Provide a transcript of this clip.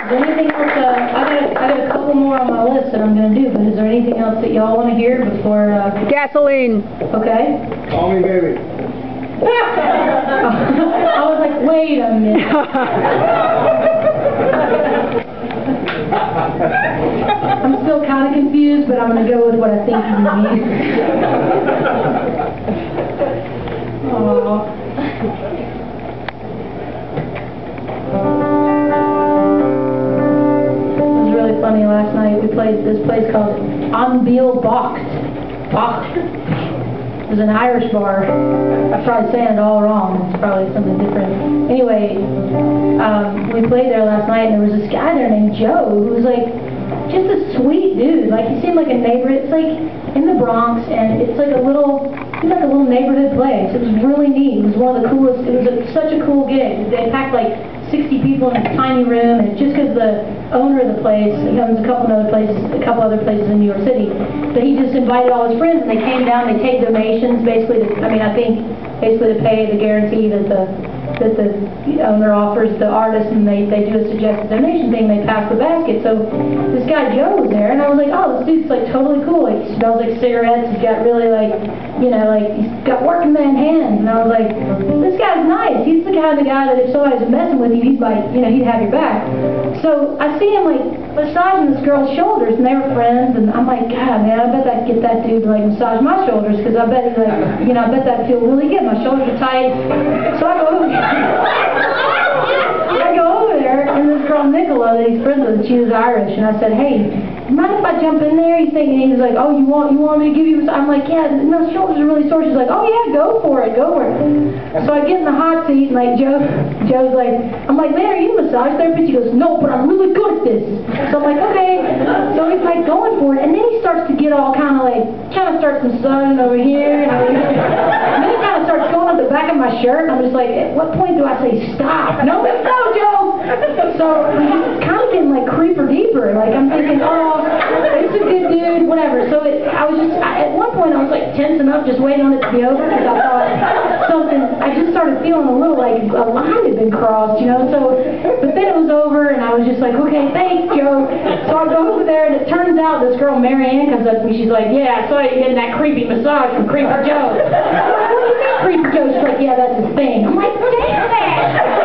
there anything else? I got a couple more on my list that I'm going to do, but is there anything else that y'all want to hear before? Gasoline. Okay. Call me baby. I was like, wait a minute. I'm still kind of confused, but I'm going to go with what I think you mean. Aww. Funny, last night we played this place called Anbil Bocht. It was an Irish bar. I'm probably saying it all wrong. It's probably something different. Anyway, we played there last night, and there was this guy there named Joe who was like just a sweet dude. Like, he seemed like a neighbor. It's like in the Bronx, and it's like a little neighborhood place. It was really neat. It was one of the coolest. It was such a cool gig. They packed like 60 people in a tiny room, and just because the owner of the place, he owns a couple other places in New York City, but he just invited all his friends, and they came down. They take donations, basically. I think basically to pay the guarantee that the owner offers the artist, and they do a suggested donation thing. They pass the basket. So this guy Joe was there, and I was like, oh, this dude's like totally cool. Like, he smells like cigarettes. He's got really like, you know, like he's got working man hands. And I was like, this guy's nice. He's the kind of guy that if somebody's messing with you, he'd like, you know, he'd have your back. So I see him like massaging this girl's shoulders, and they were friends. And I'm like, God, man, I bet I'd get that dude to like massage my shoulders, because I bet he's like, you know, I bet that'd feel really good. My shoulders are tight. So I go over there, and this girl Nicola that he's friends with, she was Irish, and I said, hey, you mind if I jump in there? He's thinking, he's like, oh, you want me to give you a massage? I'm like, yeah, my shoulders are really sore. She's like, oh yeah, go for it. So I get in the hot seat, and like Joe's like, I'm like, man, are you a massage therapist? He goes, no, but I'm really good at this. So I'm like, okay. So he's like going for it, and then he starts to get all kind of starts massaging over here, and then he kind of starts going up the back of my shirt, and I'm just like, at what point do I say stop? No, Joe. So I'm kind of getting like creeper deeper. Like, I'm thinking, oh, it's a good dude, whatever. So at one point I was like tensing up, just waiting on it to be over, because I thought I just started feeling a little like a line had been crossed, you know. So, but then it was over, and I was just like, okay, thanks, Joe. So I go over there, and it turns out this girl Marianne comes up to me. She's like, yeah, I saw you getting that creepy massage from Creeper Joe. I'm like, what do you mean, Creeper Joe? She's like, yeah, that's his thing. I'm like, damn it!